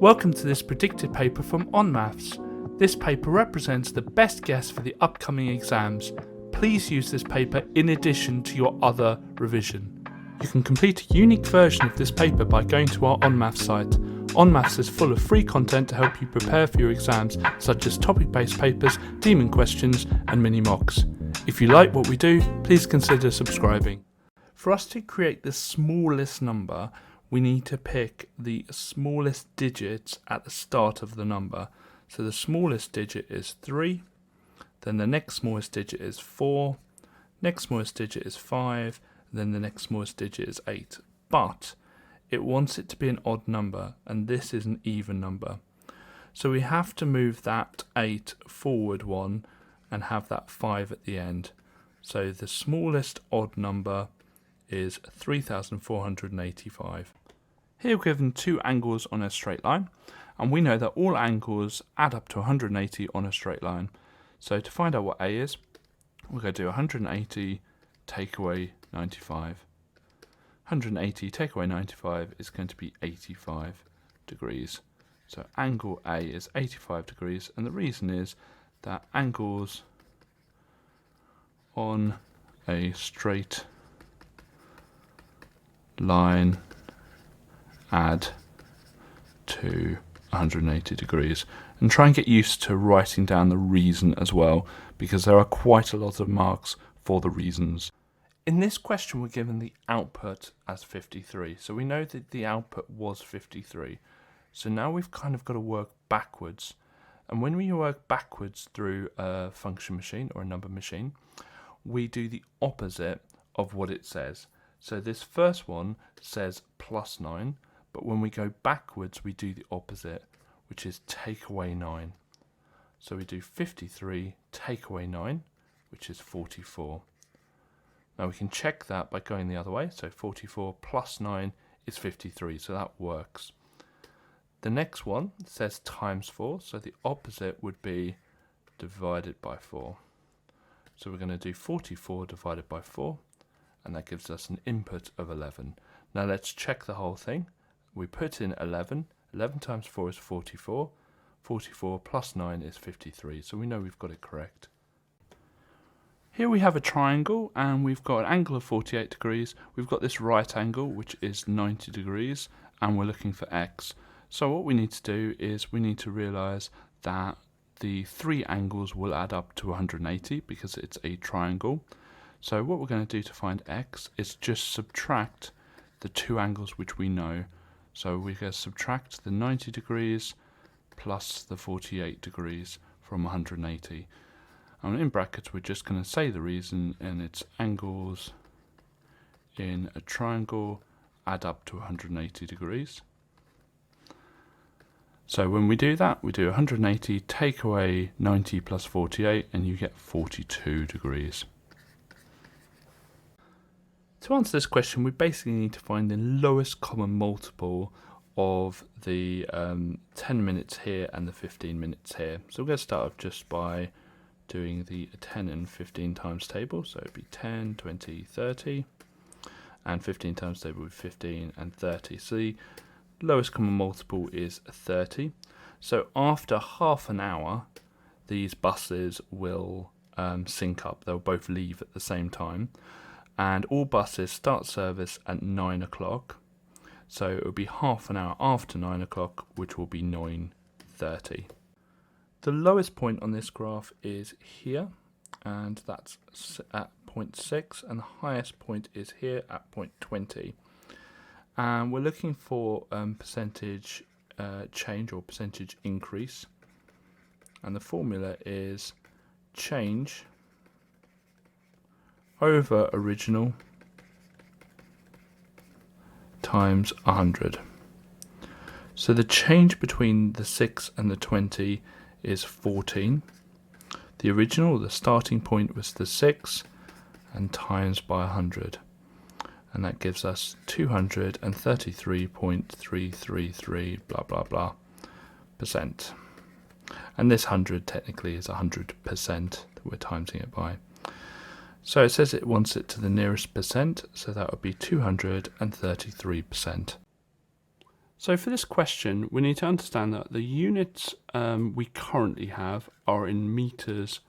Welcome to this predicted paper from On Maths. This paper represents the best guess for the upcoming exams. Please use this paper in addition to your other revision. You can complete a unique version of this paper by going to our On Maths site. On Maths is full of free content to help you prepare for your exams, such as topic-based papers, demon questions, and mini mocks. If you like what we do, please consider subscribing. For us to create the smallest number, we need to pick the smallest digits at the start of the number. So the smallest digit is 3, then the next smallest digit is 4, next smallest digit is 5, then the next smallest digit is 8. But it wants it to be an odd number, and this is an even number. So we have to move that 8 forward one and have that 5 at the end. So the smallest odd number is 3,485. Here we're given two angles on a straight line, and we know that all angles add up to 180 on a straight line. So to find out what A is, we're going to do 180 take away 95. 180 take away 95 is going to be 85 degrees. So angle A is 85 degrees, and the reason is that angles on a straight line add to 180 degrees. And try and get used to writing down the reason as well, because there are quite a lot of marks for the reasons. In this question we're given the output as 53, so we know that the output was 53. So now we've kind of got to work backwards, and when we work backwards through a function machine or a number machine, we do the opposite of what it says. So this first one says plus 9, but when we go backwards we do the opposite, which is take away 9. So we do 53 take away 9, which is 44. Now we can check that by going the other way, so 44 plus 9 is 53, so that works. The next one says times 4, so the opposite would be divided by 4. So we're going to do 44 divided by 4, and that gives us an input of 11. Now let's check the whole thing. We put in 11. 11 times 4 is 44. 44 plus 9 is 53, so we know we've got it correct. Here we have a triangle, and we've got an angle of 48 degrees. We've got this right angle, which is 90 degrees, and we're looking for x. So what we need to do is we need to realise that the three angles will add up to 180 because it's a triangle. So what we're going to do to find x is just subtract the two angles which we know. So we're going to subtract the 90 degrees plus the 48 degrees from 180. And in brackets we're just going to say the reason, and it's angles in a triangle add up to 180 degrees. So when we do that, we do 180 take away 90 plus 48, and you get 42 degrees. To answer this question, we basically need to find the lowest common multiple of the 10 minutes here and the 15 minutes here. So we're going to start off just by doing the 10 and 15 times table. So it'd be 10, 20, 30, and 15 times table with 15 and 30. So the lowest common multiple is 30. So after half an hour, these buses will sync up. They'll both leave at the same time. And all buses start service at 9 o'clock. So it will be half an hour after 9 o'clock, which will be 9:30. The lowest point on this graph is here, and that's at point 6, and the highest point is here at point 20. And we're looking for percentage change or percentage increase, and the formula is change over original times 100. So the change between the 6 and the 20 is 14. The original, the starting point, was the 6, and times by 100. And that gives us 233.333 blah blah blah percent. And this 100 technically is 100% that we're timesing it by. So it says it wants it to the nearest percent, so that would be 233%. So for this question, we need to understand that the units we currently have are in meters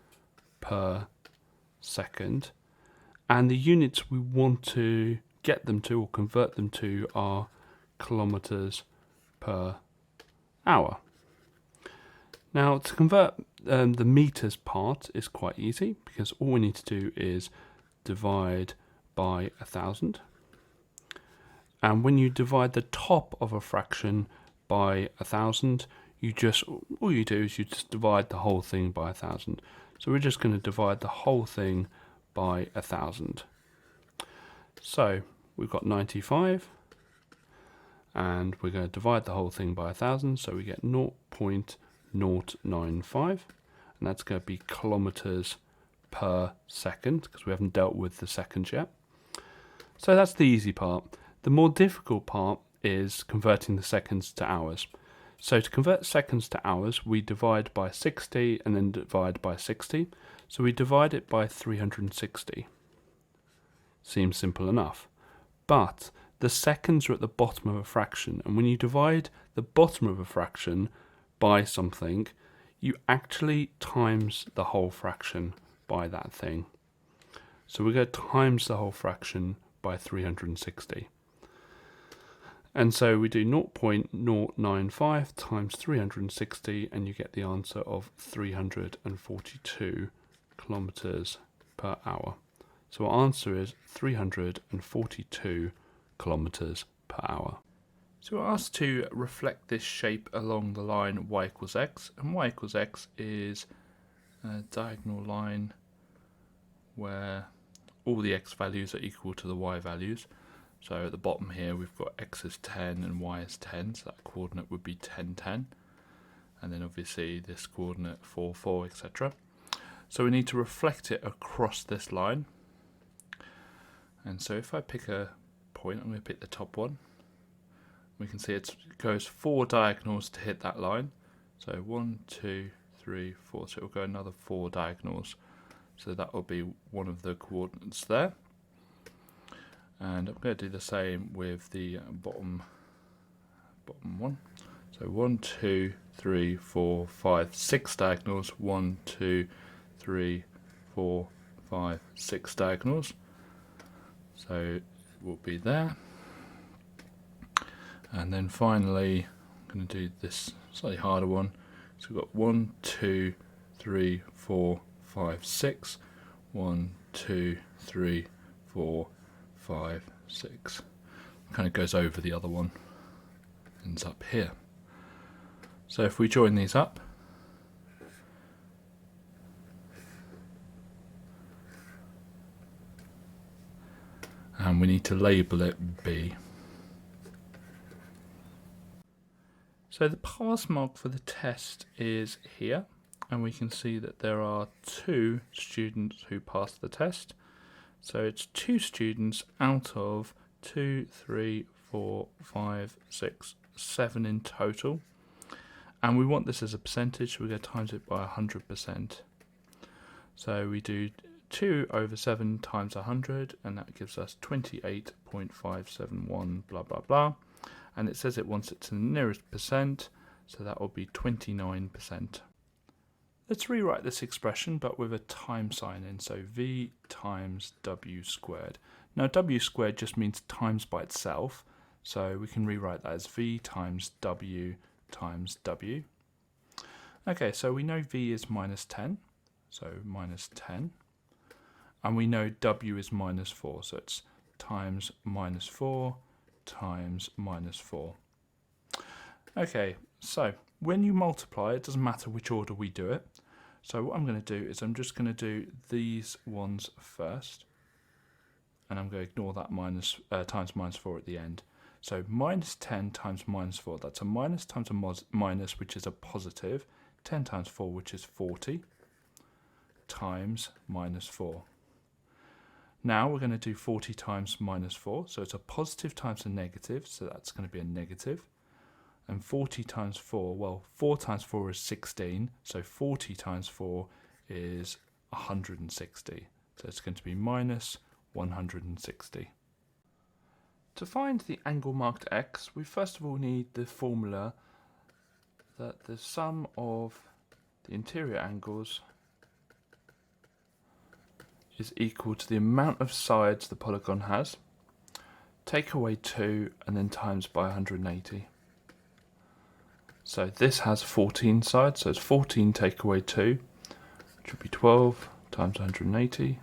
per second, and the units we want to get them to or convert them to are kilometers per hour. Now to convert the meters part is quite easy, because all we need to do is divide by 1,000. And when you divide the top of a fraction by 1,000, all you do is you just divide the whole thing by 1,000. So we're just going to divide the whole thing by 1,000. So we've got 95, and we're going to divide the whole thing by 1,000, so we get 0.095, and that's going to be kilometers per second, because we haven't dealt with the seconds yet. So that's the easy part. The more difficult part is converting the seconds to hours. So to convert seconds to hours, we divide by 60 and then divide by 60. So we divide it by 360. Seems simple enough. But the seconds are at the bottom of a fraction, and when you divide the bottom of a fraction by something, you actually times the whole fraction by that thing. So we're going to times the whole fraction by 360. And so we do 0.095 times 360, and you get the answer of 342 kilometers per hour. So our answer is 342 kilometers per hour. So we're asked to reflect this shape along the line y equals x, and y equals x is a diagonal line where all the x values are equal to the y values. So at the bottom here we've got x is 10 and y is 10, so that coordinate would be 10, 10. And then obviously this coordinate 4, 4, etc. So we need to reflect it across this line. And so if I pick a point, I'm going to pick the top one. We can see it goes 4 diagonals to hit that line. So 1, 2, 3, 4, so it will go another 4 diagonals. So that will be one of the coordinates there. And I'm going to do the same with the bottom one. So 1, 2, 3, 4, 5, 6 diagonals. 1, 2, 3, 4, 5, 6 diagonals. So it will be there. And then finally, I'm going to do this slightly harder one. So we've got 1, 2, 3, 4, 5, 6. 1, 2, 3, 4, 5, 6. Kind of goes over the other one, ends up here. So if we join these up, and we need to label it B. So the pass mark for the test is here, and we can see that there are 2 students who passed the test. So it's 2 students out of 2, 3, 4, 5, 6, 7 in total. And we want this as a percentage, so we're going to times it by 100%. So we do 2 over 7 times 100, and that gives us 28.571 blah blah blah. And it says it wants it to the nearest percent, so that will be 29%. Let's rewrite this expression, but with a time sign in, so v times w squared. Now w squared just means times by itself, so we can rewrite that as v times w times w. Okay, so we know v is minus 10, so minus 10. And we know w is minus 4, so it's times minus 4 times minus 4. Okay, so when you multiply, it doesn't matter which order we do it. So what I'm going to do is I'm just going to do these ones first, and I'm going to ignore that times minus 4 at the end. So minus 10 times minus 4, that's a minus times a minus, which is a positive, 10 times 4, which is 40, times minus 4. Now we're going to do 40 times minus 4, so it's a positive times a negative, so that's going to be a negative. And 40 times 4, well, 4 times 4 is 16, so 40 times 4 is 160. So it's going to be minus 160. To find the angle marked x, we first of all need the formula that the sum of the interior angles is equal to the amount of sides the polygon has, take away 2 and then times by 180. So this has 14 sides, so it's 14 take away 2, which would be 12 times 180.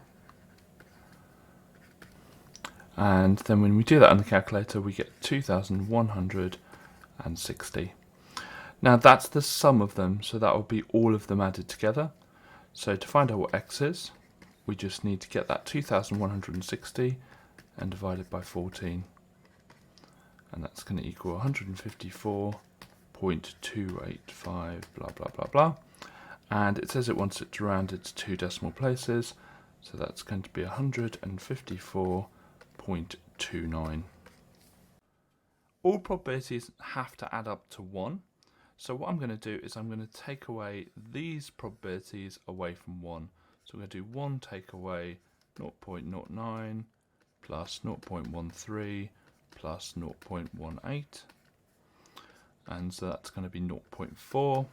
And then when we do that on the calculator, we get 2,160. Now that's the sum of them, so that will be all of them added together. So to find out what x is, we just need to get that 2,160 and divide it by 14. And that's going to equal 154.285 blah blah blah blah. And it says it wants it rounded to 2 decimal places, so that's going to be 154.29. All probabilities have to add up to 1. So what I'm going to do is I'm going to take away these probabilities away from 1. So we're going to do 1 take away 0.09 plus 0.13 plus 0.18. And so that's going to be 0.4.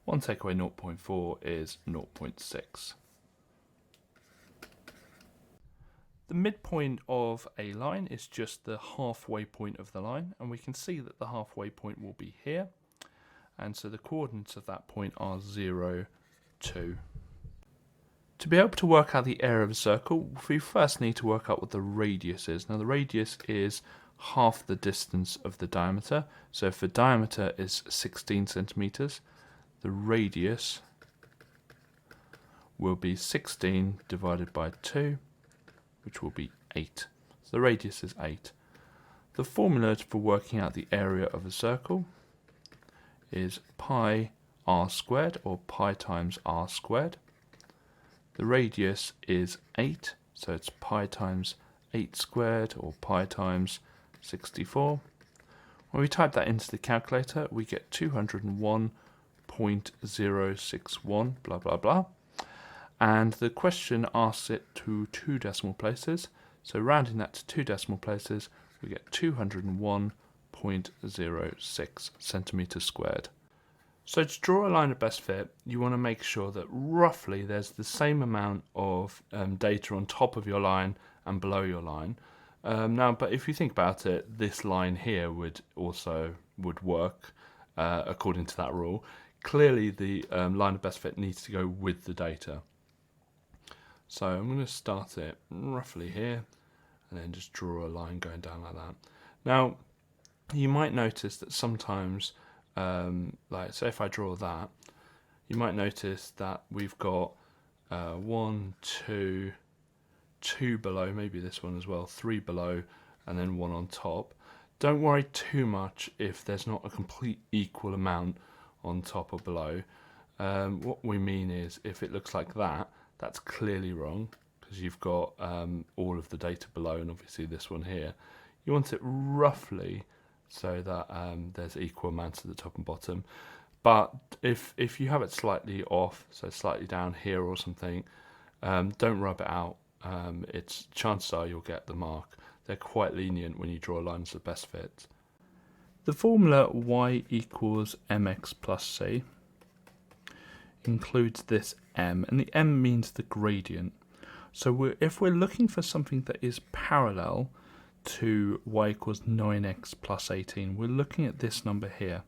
1 take away 0.4 is 0.6. The midpoint of a line is just the halfway point of the line, and we can see that the halfway point will be here. And so the coordinates of that point are 0, 2. To be able to work out the area of a circle, we first need to work out what the radius is. Now the radius is half the distance of the diameter. So if the diameter is 16 centimeters, the radius will be 16 divided by 2, which will be 8. So the radius is 8. The formula for working out the area of a circle is pi r squared, or pi times r squared. The radius is 8, so it's pi times 8 squared, or pi times 64. When we type that into the calculator, we get 201.061 blah blah blah. And the question asks it to 2 decimal places, so rounding that to 2 decimal places, we get 201.06 centimeters squared. So to draw a line of best fit, you want to make sure that roughly there's the same amount of data on top of your line and below your line. But if you think about it, this line here would work according to that rule. Clearly the line of best fit needs to go with the data. So I'm going to start it roughly here and then just draw a line going down like that. Now you might notice that sometimes, like say if I draw that, you might notice that we've got 1, 2, 2 below, maybe this one as well, 3 below, and then 1 on top. Don't worry too much if there's not a complete equal amount on top or below. What we mean is if it looks like that, that's clearly wrong because you've got all of the data below and obviously this one here. You want it roughly so that there's equal amounts at the top and bottom. But if you have it slightly off, so slightly down here or something, don't rub it out. Chances are you'll get the mark. They're quite lenient when you draw lines of best fit. The formula y equals mx plus c includes this m, and the m means the gradient. So if we're looking for something that is parallel to y equals 9x plus 18, we're looking at this number here.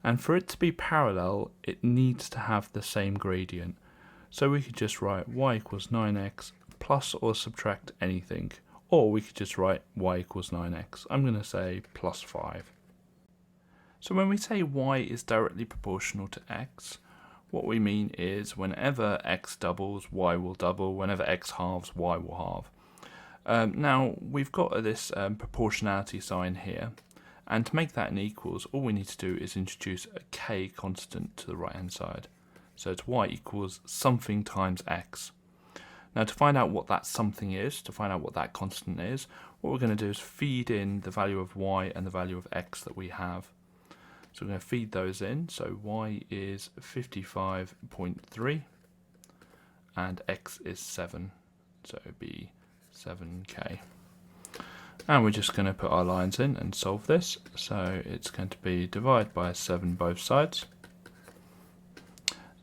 And for it to be parallel, it needs to have the same gradient. So we could just write y equals 9x plus or subtract anything. Or we could just write y equals 9x. I'm going to say plus 5. So when we say y is directly proportional to x, what we mean is whenever x doubles, y will double. Whenever x halves, y will halve. Now we've got this proportionality sign here. And to make that an equals, all we need to do is introduce a k constant to the right hand side. So it's y equals something times x. Now to find out what that something is, to find out what that constant is, what we're going to do is feed in the value of y and the value of x that we have. So we're going to feed those in. So y is 55.3 and x is 7. So it would be 7k. And we're just going to put our lines in and solve this. So it's going to be divide by 7 both sides.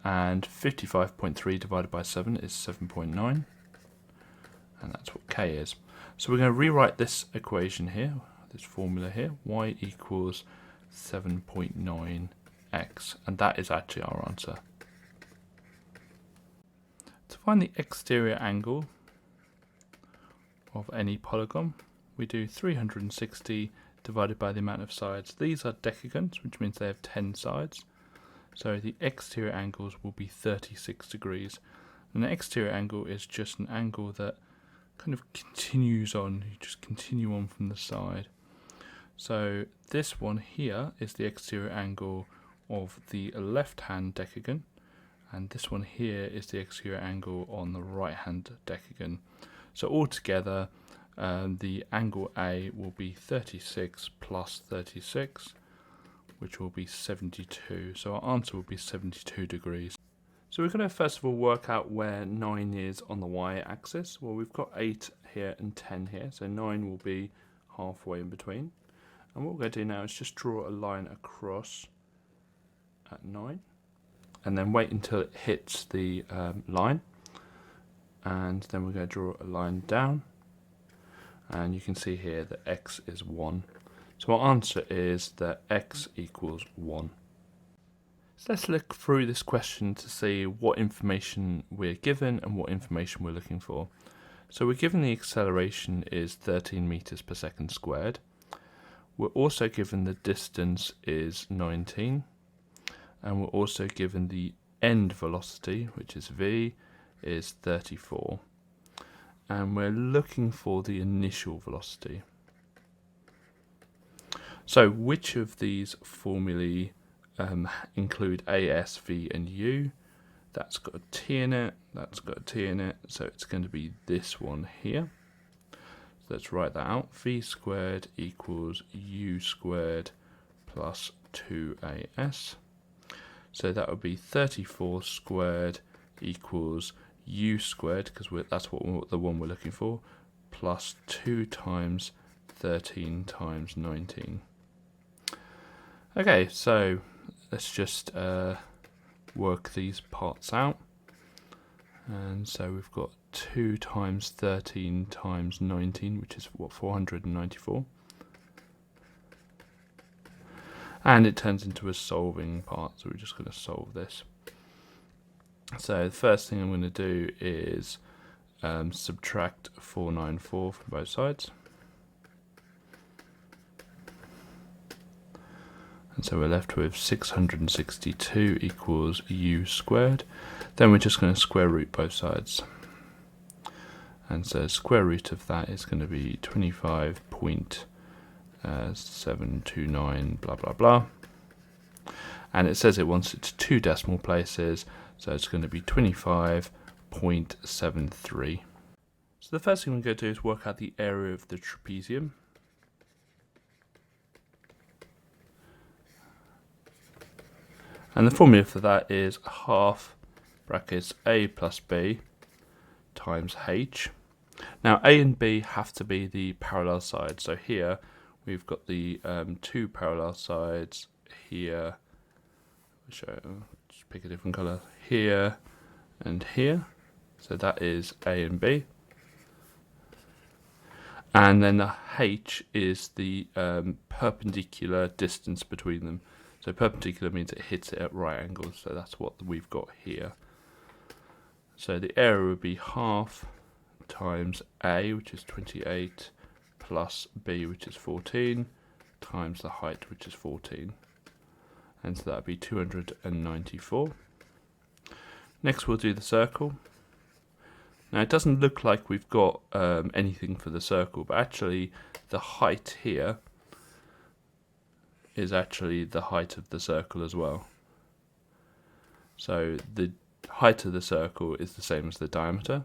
And 55.3 divided by 7 is 7.9. And that's what k is. So we're going to rewrite this equation here, this formula here, y equals 7.9x. And that is actually our answer. To find the exterior angle of any polygon, we do 360 divided by the amount of sides. These are decagons, which means they have 10 sides. So the exterior angles will be 36 degrees. And the exterior angle is just an angle that kind of continues on. You just continue on from the side. So this one here is the exterior angle of the left-hand decagon. And this one here is the exterior angle on the right-hand decagon. So altogether, the angle A will be 36 plus 36, which will be 72. So our answer will be 72 degrees. So we're going to first of all work out where 9 is on the y-axis. Well, we've got 8 here and 10 here, so 9 will be halfway in between. And what we're going to do now is just draw a line across at 9, and then wait until it hits the line. And then we're going to draw a line down, and you can see here that x is 1. So our answer is that x equals 1. So let's look through this question to see what information we're given and what information we're looking for. So we're given the acceleration is 13 meters per second squared. We're also given the distance is 19, and we're also given the end velocity, which is v, is 34. And we're looking for the initial velocity. So which of these formulae include A, S, V, and U? That's got a T in it, that's got a T in it, so it's going to be this one here. So let's write that out. V squared equals U squared plus 2AS. So that would be 34 squared equals U squared, because that's the one we're looking for, plus 2 times 13 times 19. Okay, so let's just work these parts out. And so we've got 2 times 13 times 19, which is what, 494. And it turns into a solving part, so we're just going to solve this. So the first thing I'm going to do is subtract 494 from both sides. And so we're left with 662 equals u squared. Then we're just going to square root both sides. And so square root of that is going to be 25.729 blah blah blah. And it says it wants it to 2 decimal places, so it's going to be 25.73. So the first thing we're going to do is work out the area of the trapezium. And the formula for that is half brackets a plus b times h. Now a and b have to be the parallel sides. So here we've got the 2 parallel sides here. Just pick a different colour. Here and here. So that is a and b. And then the h is the perpendicular distance between them. So perpendicular means it hits it at right angles, so that's what we've got here. So the area would be half times A, which is 28, plus B, which is 14, times the height, which is 14. And so that would be 294. Next we'll do the circle. Now it doesn't look like we've got anything for the circle, but actually the height here is actually the height of the circle as well. So the height of the circle is the same as the diameter.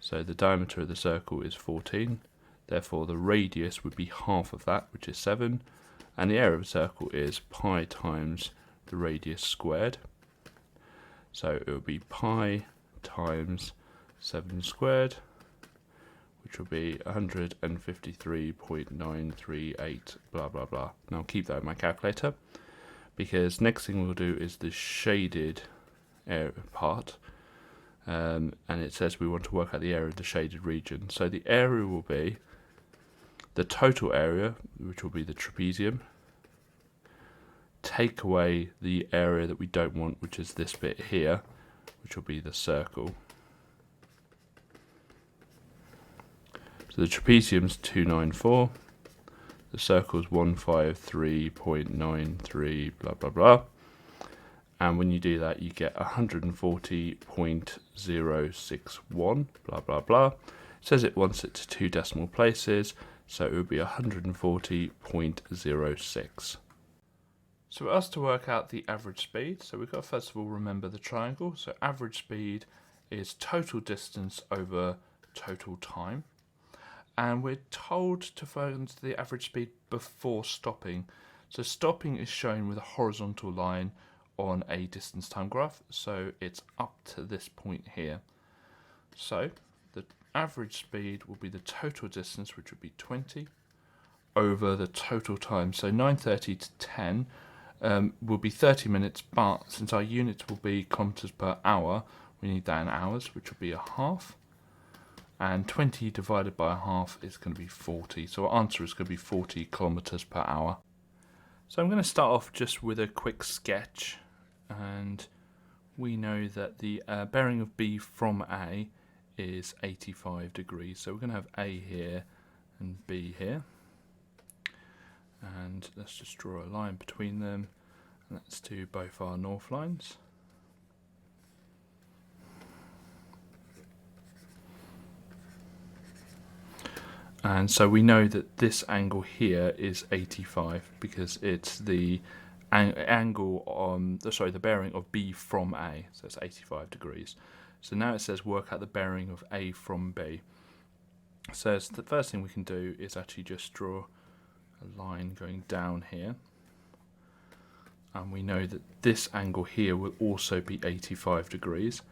So the diameter of the circle is 14. Therefore the radius would be half of that, which is 7. And the area of a circle is pi times the radius squared. So it would be pi times 7 squared, which which will be 153.938, blah, blah, blah. Now I'll keep that in my calculator, because next thing we'll do is the shaded area part. And it says we want to work out the area of the shaded region. So the area will be the total area, which will be the trapezium, take away the area that we don't want, which is this bit here, which will be the circle. So the trapezium's 294, the circle's 153.93, blah, blah, blah. And when you do that, you get 140.061, blah, blah, blah. It says it wants it to 2 decimal places, so it would be 140.06. So we're asked to work out the average speed. So we've got to first of all remember the triangle. So average speed is total distance over total time. And we're told to find the average speed before stopping. So stopping is shown with a horizontal line on a distance time graph. So it's up to this point here. So the average speed will be the total distance, which would be 20, over the total time. So 9:30 to 10 will be 30 minutes, but since our units will be kilometers per hour, we need that in hours, which will be a half. And 20 divided by a half is going to be 40. So our answer is going to be 40 kilometers per hour. So I'm going to start off just with a quick sketch. And we know that the bearing of B from A is 85 degrees. So we're going to have A here and B here. And let's just draw a line between them. And let's do both our north lines. And so we know that this angle here is 85 because it's the angle on the bearing of B from A, so it's 85 degrees. So now it says work out the bearing of A from B. So the first thing we can do is actually just draw a line going down here. And we know that this angle here will also be 85 degrees.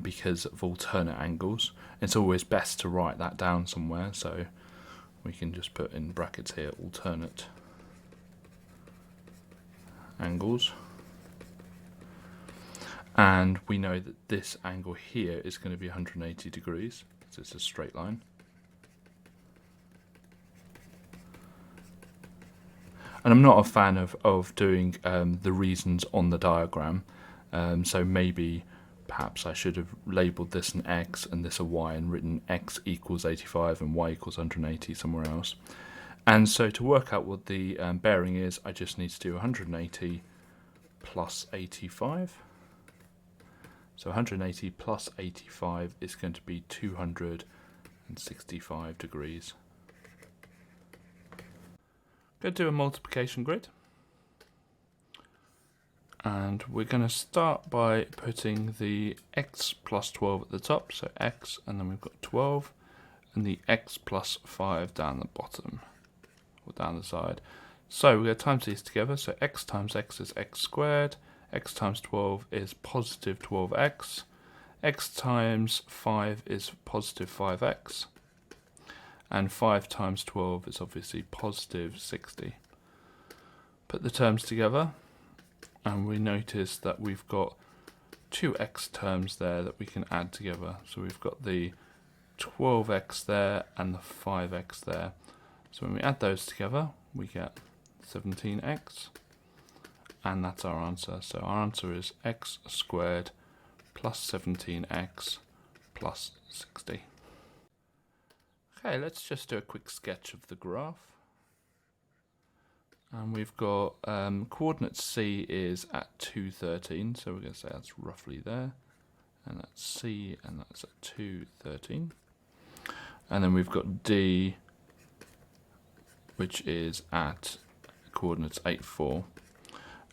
Because of alternate angles. It's always best to write that down somewhere, so we can just put in brackets here alternate angles. And we know that this angle here is going to be 180 degrees, because it's a straight line. And I'm not a fan of doing the reasons on the diagram, so maybe perhaps I should have labelled this an X and this a Y and written X equals 85 and Y equals 180 somewhere else. And so to work out what the bearing is, I just need to do 180 plus 85. So 180 plus 85 is going to be 265 degrees. Go do a multiplication grid. And we're going to start by putting the x plus 12 at the top, so x, and then we've got 12, and the x plus 5 down the bottom, or down the side. So we're going to times these together, so x times x is x squared, x times 12 is positive 12x, x times 5 is positive 5x, and 5 times 12 is obviously positive 60. Put the terms together. And we notice that we've got two x terms there that we can add together. So we've got the 12x there and the 5x there. So when we add those together, we get 17x. And that's our answer. So our answer is x squared plus 17x plus 60. Okay, let's just do a quick sketch of the graph. And we've got coordinate C is at 213, so we're going to say that's roughly there. And that's C, and that's at 213. And then we've got D, which is at coordinates 8, 4.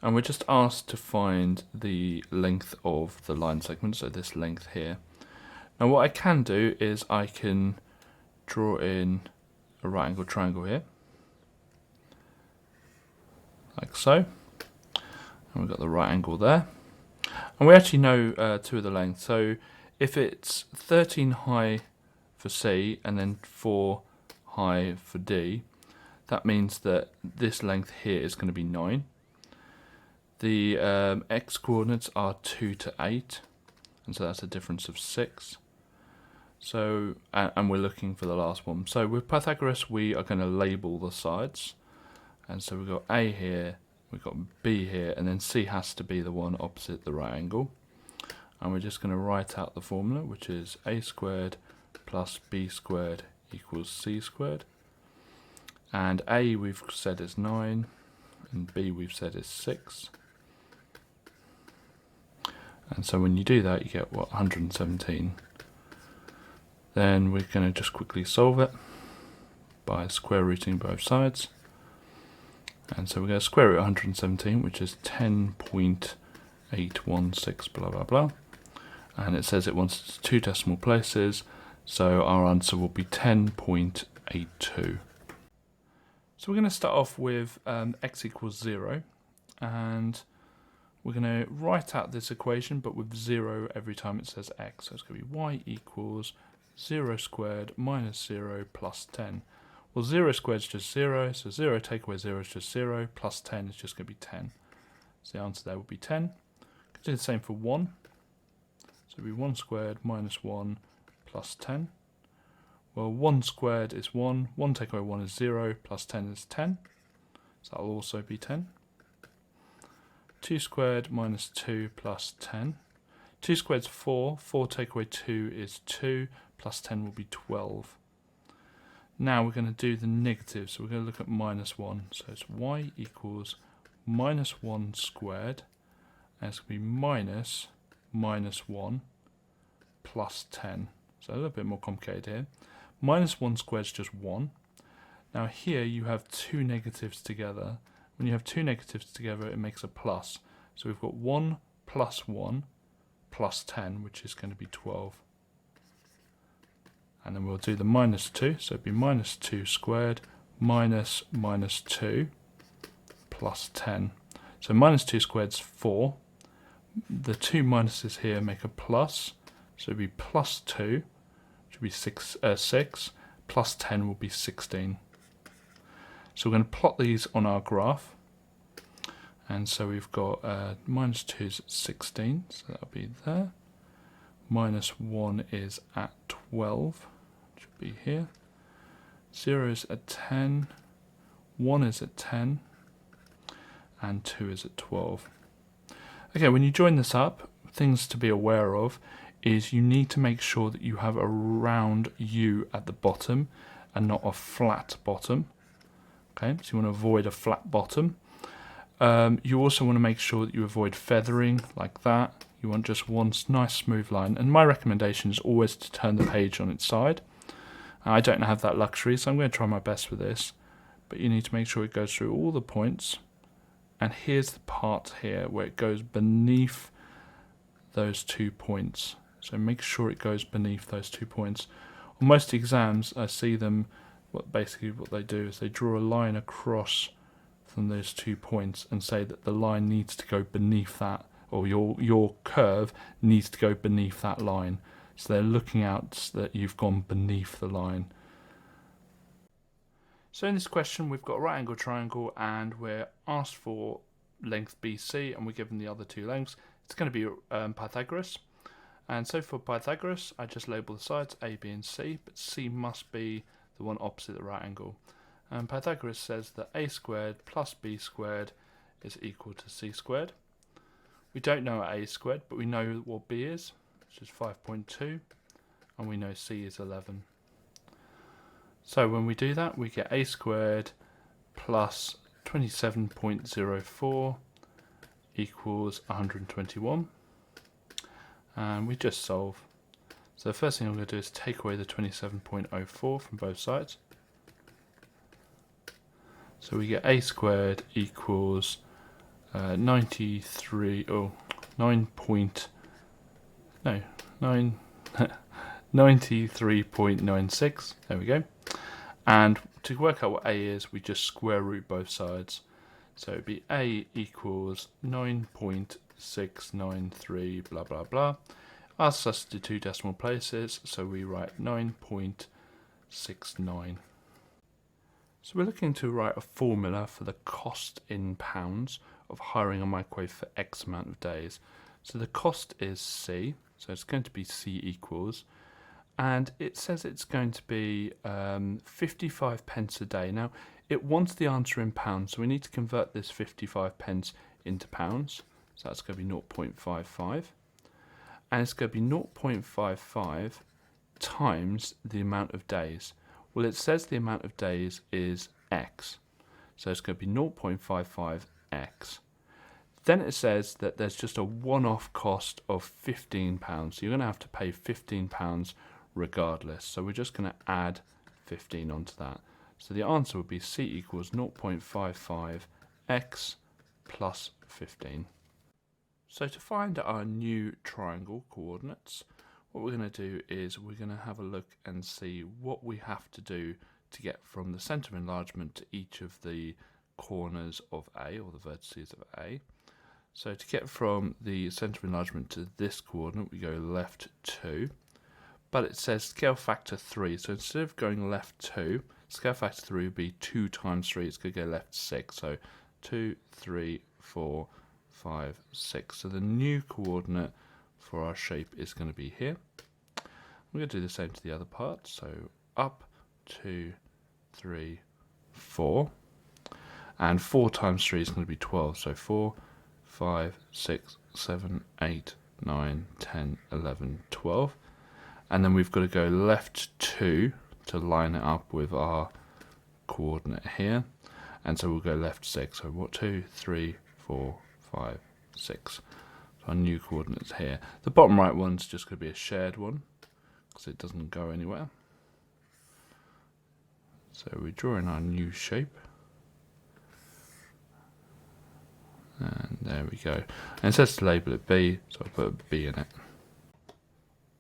And we're just asked to find the length of the line segment, so this length here. Now what I can do is I can draw in a right angle triangle here. Like so, and we've got the right angle there, and we actually know two of the lengths. So if it's 13 high for C and then 4 high for D, that means that this length here is going to be 9. The x coordinates are 2 to 8, and so that's a difference of 6. So, and we're looking for the last one. So with Pythagoras, we are going to label the sides. And so we've got A here, we've got B here, and then C has to be the one opposite the right angle. And we're just going to write out the formula, which is a squared plus b squared equals c squared. And A we've said is 9, and B we've said is 6. And so when you do that, you get, what, 117. Then we're going to just quickly solve it by square rooting both sides. And so we're going to square root 117, which is 10.816 blah blah blah. And it says it wants 2 decimal places, so our answer will be 10.82. So we're going to start off with x equals 0, and we're going to write out this equation, but with 0 every time it says x. So it's going to be y equals 0 squared minus 0 plus 10. Well, 0 squared is just 0, so 0 take away 0 is just 0, plus 10 is just going to be 10. So the answer there would be 10. Could do the same for 1. So it would be 1 squared minus 1 plus 10. Well, 1 squared is 1, 1 take away 1 is 0, plus 10 is 10. So that will also be 10. 2 squared minus 2 plus 10. 2 squared is 4, 4 take away 2 is 2, plus 10 will be 12. Now we're going to do the negative, so we're going to look at minus 1. So it's y equals minus 1 squared, and it's going to be minus 1 plus 10. So a little bit more complicated here. Minus 1 squared is just 1. Now here you have two negatives together. When you have two negatives together, it makes a plus. So we've got 1 plus 1 plus 10, which is going to be 12. And then we'll do the minus 2, so it'd be minus 2 squared minus 2 plus 10. So minus 2 squared is 4. The two minuses here make a plus, so it'd be plus 2, which would be 6, plus 10 will be 16. So we're going to plot these on our graph. And so we've got minus 2 is at 16, so that'll be there. Minus 1 is at 12. Should be here. 0 is at 10, 1 is at 10, and 2 is at 12. Okay, when you join this up, things to be aware of is you need to make sure that you have a round U at the bottom and not a flat bottom. Okay, so you want to avoid a flat bottom. You also want to make sure that you avoid feathering like that. You want just one nice smooth line, and my recommendation is always to turn the page on its side. I don't have that luxury, so I'm going to try my best with this, but you need to make sure it goes through all the points, and here's the part here where it goes beneath those 2 points. So make sure it goes beneath those 2 points. On most exams I see them, basically what they do is they draw a line across from those 2 points and say that the line needs to go beneath that, or your curve needs to go beneath that line. So they're looking out that you've gone beneath the line. So in this question we've got a right angle triangle and we're asked for length BC and we're given the other two lengths. It's going to be Pythagoras. And so for Pythagoras I just label the sides A, B and C, but C must be the one opposite the right angle. And Pythagoras says that a squared plus b squared is equal to c squared. We don't know what a is squared, but we know what b is, which is 5.2, and we know c is 11. So when we do that, we get a squared plus 27.04 equals 121. And we just solve. So the first thing I'm going to do is take away the 27.04 from both sides. So we get a squared equals 93.96. There we go. And to work out what a is, we just square root both sides. So it'd be a equals 9.693 blah blah blah. Asks us to do 2 decimal places, so we write 9.69. So we're looking to write a formula for the cost in pounds of hiring a microwave for X amount of days. So the cost is C, so it's going to be C equals, and it says it's going to be 55 pence a day. Now, it wants the answer in pounds, so we need to convert this 55 pence into pounds. So that's going to be 0.55. And it's going to be 0.55 times the amount of days. Well, it says the amount of days is X. So it's going to be 0.55x. Then it says that there's just a one-off cost of £15. So you're going to have to pay £15 regardless. So we're just going to add 15 onto that. So the answer would be C equals 0.55x plus 15. So to find our new triangle coordinates, what we're going to do is we're going to have a look and see what we have to do to get from the centre of enlargement to each of the corners of A, or the vertices of A. So to get from the centre of enlargement to this coordinate, we go left 2. But it says scale factor 3, so instead of going left 2, scale factor 3 would be 2 times 3, it's going to go left 6. So 2, 3, 4, 5, 6. So the new coordinate for our shape is going to be here. We're going to do the same to the other part. So up, 2, 3, 4. And 4 times 3 is going to be 12. So 4, 5, 6, 7, 8, 9, 10, 11, 12. And then we've got to go left 2 to line it up with our coordinate here. And so we'll go left 6. So what, 2, 3, 4, 5, 6. So our new coordinates here. The bottom right one's just going to be a shared one because it doesn't go anywhere. So we draw in our new shape. And there we go. And it says to label it B, so I'll put a B in it.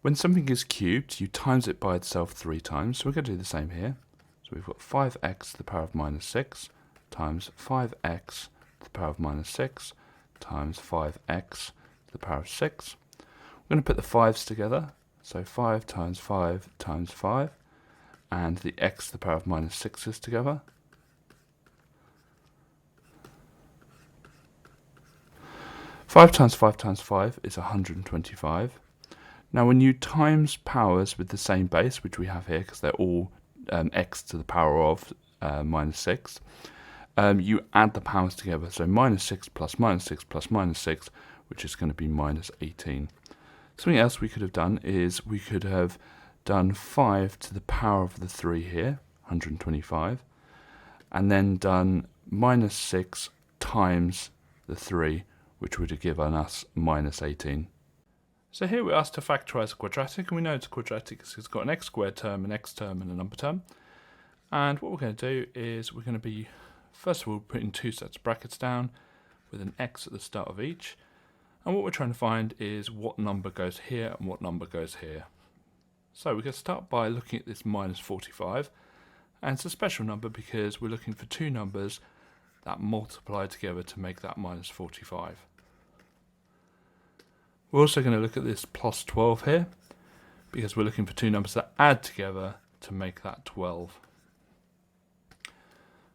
When something is cubed, you times it by itself 3 times. So we're going to do the same here. So we've got 5x to the power of minus 6 times 5x to the power of minus 6 times 5x to the power of 6. We're going to put the 5's together. So 5 times 5 times 5. And the x to the power of minus 6's together. Five times 5 times 5 is 125. Now when you times powers with the same base, which we have here because they're all x to the power of minus 6, you add the powers together. So minus 6 plus minus 6 plus minus 6, which is going to be minus 18. Something else we could have done is we could have done 5 to the power of the 3 here, 125, and then done minus 6 times the 3, which would have given us minus 18. So here we're asked to factorise a quadratic, and we know it's a quadratic because it's got an x squared term, an x term, and a number term. And what we're going to do is we're going to be, first of all, putting 2 sets of brackets down with an x at the start of each. And what we're trying to find is what number goes here and what number goes here. So we're going to start by looking at this minus 45. And it's a special number because we're looking for 2 numbers that multiply together to make that minus 45. We're also going to look at this plus 12 here because we're looking for 2 numbers that add together to make that 12.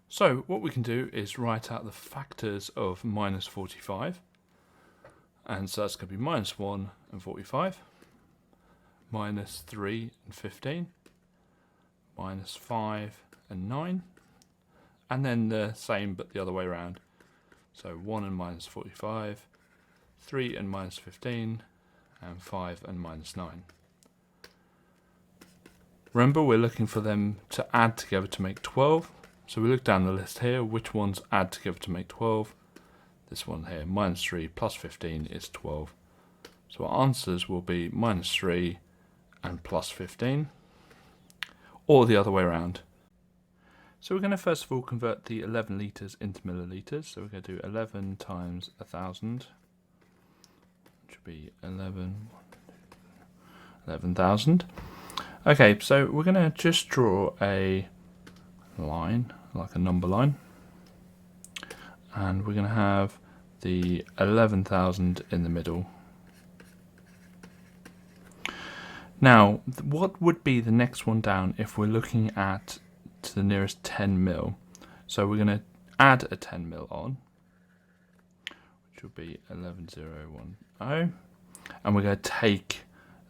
So what we can do is write out the factors of minus 45. And so that's going to be minus 1 and 45, minus 3 and 15, minus 5 and 9, and then the same but the other way around. So 1 and minus 45, 3 and minus 15, and 5 and minus 9. Remember, we're looking for them to add together to make 12. So we look down the list here, which ones add together to make 12. This one here, minus 3 plus 15 is 12. So our answers will be minus 3 and plus 15, or the other way around. So we're going to first of all convert the 11 litres into millilitres. So we're going to do 11 times 1,000, which would be 11,000. Okay, so we're going to just draw a line, like a number line. And we're going to have the 11,000 in the middle. Now, what would be the next one down if we're looking at to the nearest 10 mil? So we're going to add a 10 mil on, which will be 11010, and we're going to take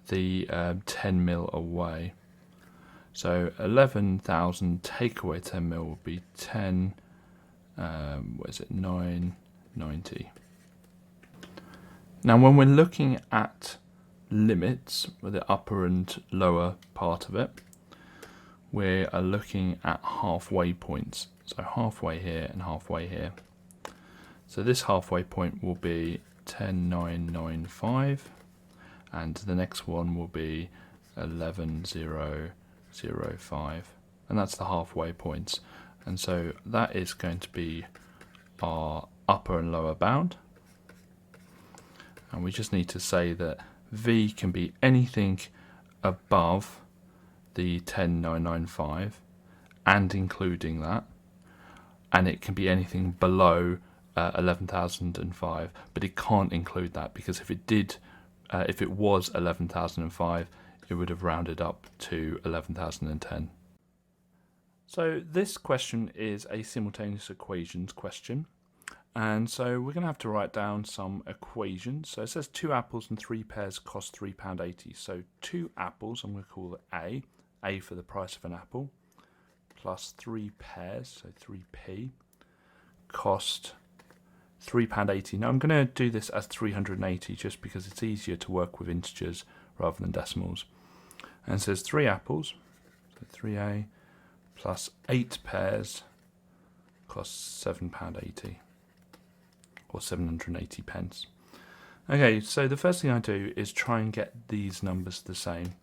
the 10 mil away. So 11,000 take away 10 mil will be 10, 990. Now when we're looking at limits, with the upper and lower part of it, we are looking at halfway points. So halfway here and halfway here. So this halfway point will be 10,995, and the next one will be 11,005, and that's the halfway points. And so that is going to be our upper and lower bound. And we just need to say that V can be anything above the 10,995 and including that, and it can be anything below 11,005, but it can't include that, because if it did, if it was 11,005, it would have rounded up to 11,010. So this question is a simultaneous equations question. And so we're going to have to write down some equations. So it says 2 apples and 3 pears cost £3.80. So 2 apples, I'm going to call it A for the price of an apple, plus 3 pears, so 3p, cost £3.80. Now I'm going to do this as 380 just because it's easier to work with integers rather than decimals. And it says 3 apples, so 3a, plus 8 pears costs £7.80. or 780 pence. Okay, so the first thing I do is try and get these numbers the same.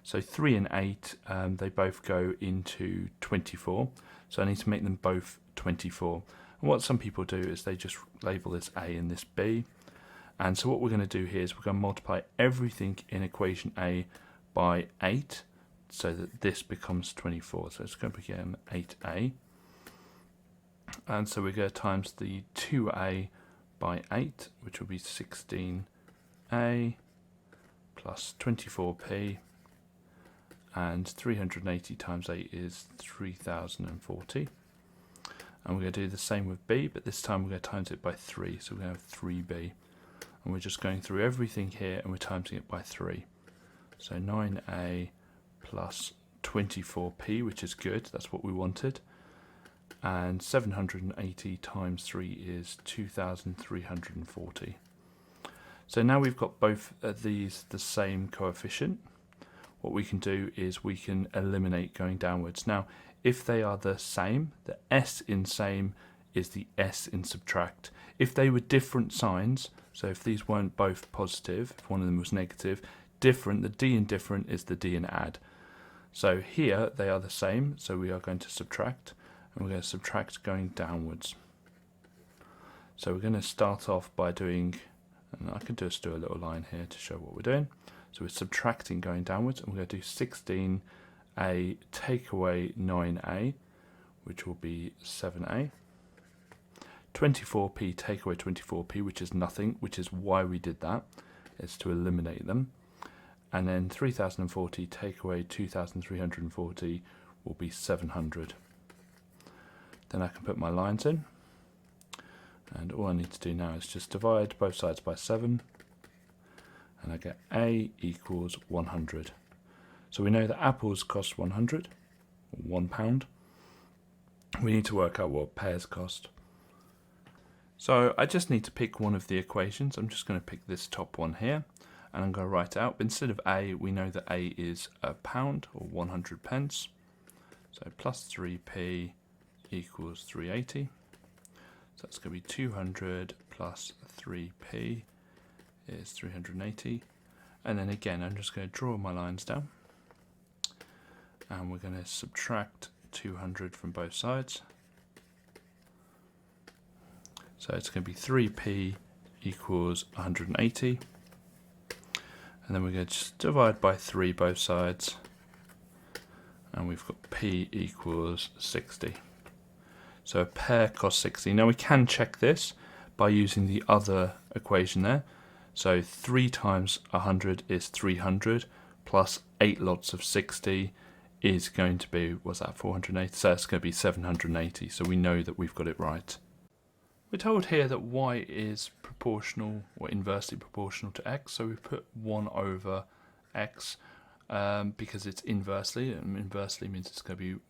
So 3 and 8, they both go into 24, so I need to make them both 24. And what some people do is they just label this A and this B. And so what we're going to do here is we're going to multiply everything in equation A by 8, so that this becomes 24. So it's going to become 8A. And so we're going to times the 2A by 8, which will be 16a plus 24p, and 380 times 8 is 3040. And we're going to do the same with b, but this time we're going to times it by 3, so we're going to have 3b. And we're just going through everything here and we're timesing it by 3. So 9a plus 24p, which is good, that's what we wanted. And 780 times 3 is 2,340. So now we've got both of these the same coefficient. What we can do is we can eliminate going downwards. Now, if they are the same, the S in same is the S in subtract. If they were different signs, so if these weren't both positive, if one of them was negative, different, the D in different is the D in add. So here they are the same, so we are going to subtract. And we're going to subtract going downwards. So we're going to start off by doing, and I can just do a little line here to show what we're doing. So we're subtracting going downwards, and we're going to do 16a take away 9a, which will be 7a. 24p take away 24p, which is nothing, which is why we did that, is to eliminate them. And then 3040 take away 2340 will be 700. Then I can put my lines in, and all I need to do now is just divide both sides by 7, and I get A equals 100. So we know that apples cost 100, or £1. We need to work out what pears cost. So I just need to pick one of the equations. I'm just going to pick this top one here, and I'm going to write it out. But instead of A, we know that A is £1 or 100 pence. So plus 3p equals 380. So that's going to be 200 plus 3p is 380. And then again, I'm just going to draw my lines down. And we're going to subtract 200 from both sides. So it's going to be 3p equals 180. And then we're going to just divide by 3 both sides. And we've got p equals 60. So a pear costs 60. Now we can check this by using the other equation there. So 3 times 100 is 300, plus 8 lots of 60 is going to be, what's that, 480? So it's going to be 780, so we know that we've got it right. We're told here that y is proportional or inversely proportional to x, so we put 1 over x because it's inversely, and inversely means it's going to be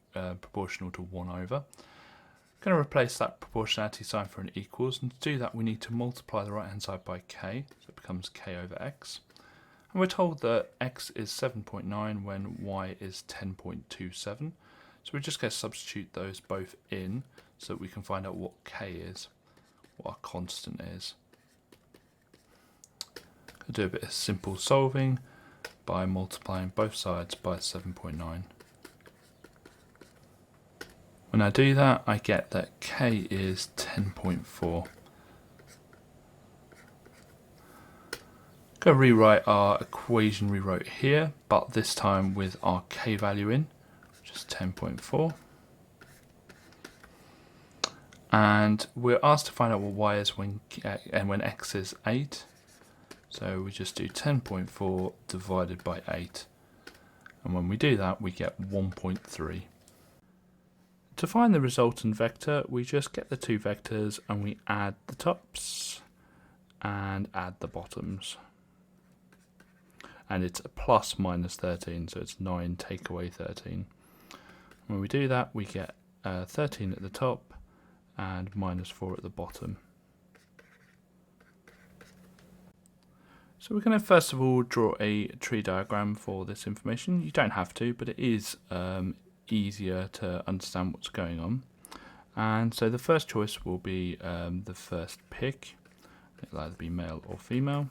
proportional to 1 over. I'm going to replace that proportionality sign for an equals, and to do that we need to multiply the right hand side by k, so it becomes k over x. And we're told that x is 7.9 when y is 10.27, so we're just going to substitute those both in so that we can find out what k is, what our constant is. I'll do a bit of simple solving by multiplying both sides by 7.9. When I do that, I get that k is 10.4. Go rewrite our equation we wrote here, but this time with our k value in, which is 10.4. And we're asked to find out what y is when x is 8. So we just do 10.4 divided by 8. And when we do that, we get 1.3. To find the resultant vector, we just get the two vectors and we add the tops and add the bottoms. And it's a plus minus 13, so it's 9 take away 13. When we do that, we get 13 at the top and minus 4 at the bottom. So we're going to first of all draw a tree diagram for this information. You don't have to, but it is easier to understand what's going on. And so the first choice will be the first pick. It'll either be male or female.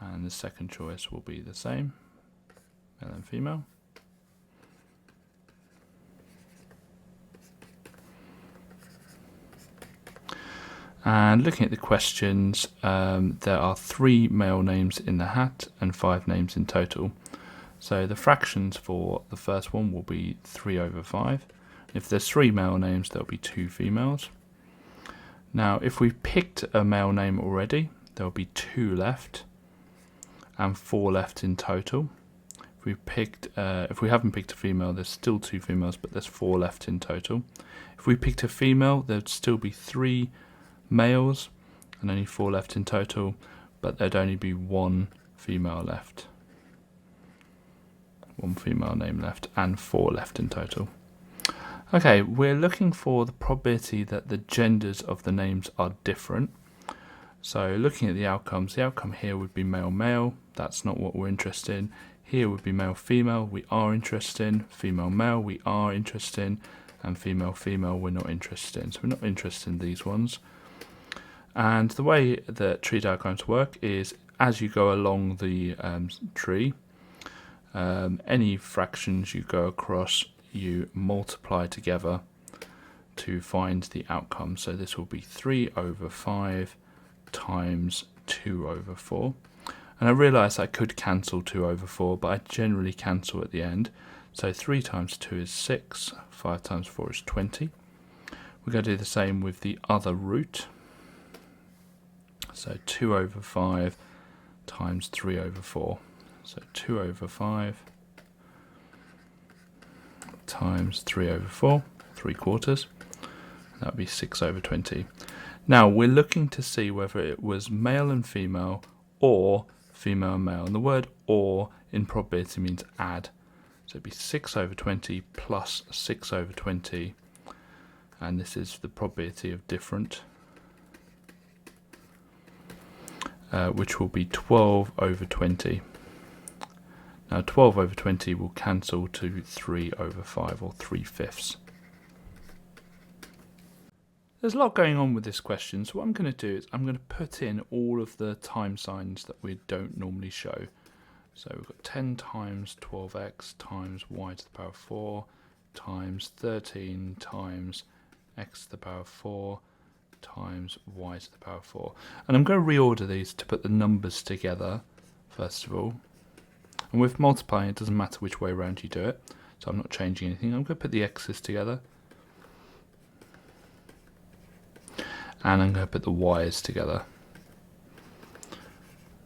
And the second choice will be the same, male and female. And looking at the questions, there are 3 male names in the hat and 5 names in total. So the fractions for the first one will be 3 over 5. If there's 3 male names, there'll be 2 females. Now, if we've picked a male name already, there'll be 2 left and 4 left in total. If we haven't picked a female, there's still 2 females, but there's 4 left in total. If we picked a female, there'd still be 3 males and only 4 left in total, but there'd only be 1 female left. 1 female name left and 4 left in total. Okay, we're looking for the probability that the genders of the names are different. So looking at the outcomes, the outcome here would be male-male. That's not what we're interested in. Here would be male-female, we are interested in. Female-male, we are interested in. And female-female, we're not interested in. So we're not interested in these ones. And the way that tree diagrams work is as you go along the tree, any fractions you go across, you multiply together to find the outcome. So this will be 3 over 5 times 2 over 4. And I realise I could cancel 2 over 4, but I generally cancel at the end. So 3 times 2 is 6, 5 times 4 is 20. We're going to do the same with the other root. So 2 over 5 times 3 over 4. So 2 over 5 times 3 over 4, 3/4. That would be 6 over 20. Now we're looking to see whether it was male and female or female and male. And the word or in probability means add. So it'd be 6 over 20 plus 6 over 20. And this is the probability of different, which will be 12 over 20. Now 12 over 20 will cancel to 3 over 5, or 3/5. There's a lot going on with this question, so what I'm going to do is I'm going to put in all of the time signs that we don't normally show. So we've got 10 times 12x times y to the power 4 times 13 times x to the power 4 times y to the power 4. And I'm going to reorder these to put the numbers together, first of all. And with multiplying, it doesn't matter which way around you do it, so I'm not changing anything. I'm going to put the x's together. And I'm going to put the y's together.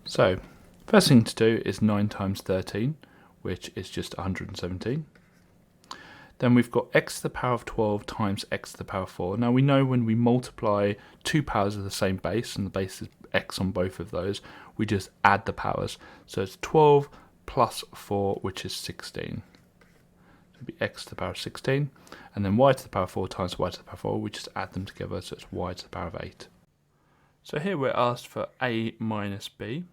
So First thing to do is 9 times 13, which is just 117. Then we've got x to the power of 12 times x to the power of 4. Now we know when we multiply two powers of the same base, and the base is x on both of those, we just add the powers. So it's 12 plus 4, which is 16. So it'll be x to the power of 16. And then y to the power of 4 times y to the power of 4, we just add them together, so it's y to the power of 8. So here we're asked for a minus b.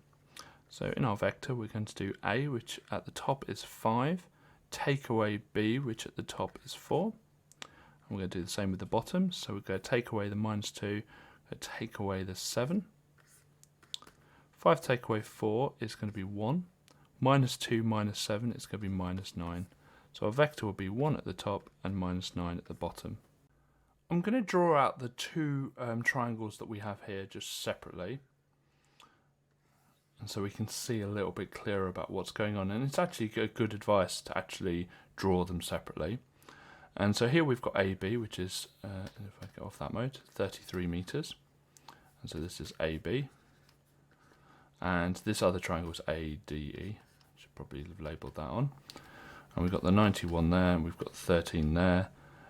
So in our vector we're going to do a, which at the top is 5, take away b, which at the top is 4. And we're going to do the same with the bottom. So we're going to take away the minus 2, take away the 7. 5 take away 4 is going to be 1. Minus 2 minus 7 is going to be minus 9. So our vector will be 1 at the top and minus 9 at the bottom. I'm going to draw out the two triangles that we have here just separately, and so we can see a little bit clearer about what's going on. And it's actually good advice to actually draw them separately. And so here we've got AB, which is, if I get off that mode, 33 meters. And so this is AB. And this other triangle is ADE. Should probably have labelled that on. And we've got the 91 there, and we've got 13 there,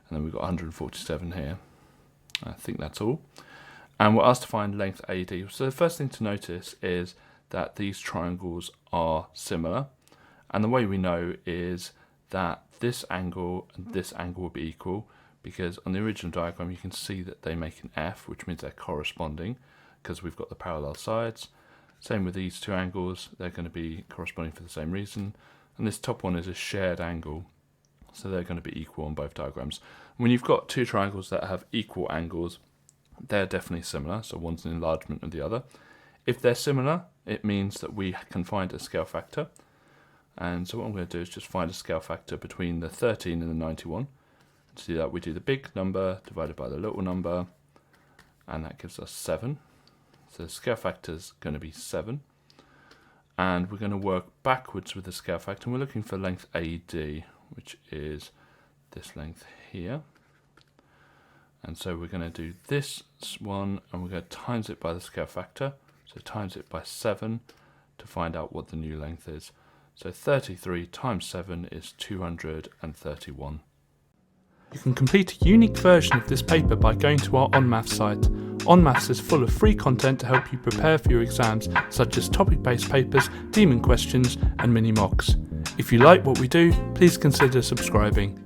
and then we've got 147 here. I think that's all. And we're asked to find length AD. So the first thing to notice is that these triangles are similar. And the way we know is that this angle and this angle will be equal, because on the original diagram you can see that they make an F, which means they're corresponding, because we've got the parallel sides. Same with these two angles, they're going to be corresponding for the same reason. And this top one is a shared angle, so they're going to be equal on both diagrams. When you've got two triangles that have equal angles, they're definitely similar, so one's an enlargement of the other. If they're similar, it means that we can find a scale factor. And so what I'm going to do is just find a scale factor between the 13 and the 91. To do that, we do the big number divided by the little number, and that gives us 7. So the scale factor is going to be 7. And we're going to work backwards with the scale factor, and we're looking for length AD, which is this length here. And so we're going to do this one, and we're going to times it by the scale factor. So times it by 7 to find out what the new length is. So 33 times 7 is 231. You can complete a unique version of this paper by going to our OnMaths site. OnMaths is full of free content to help you prepare for your exams, such as topic-based papers, demon questions, and mini mocks. If you like what we do, please consider subscribing.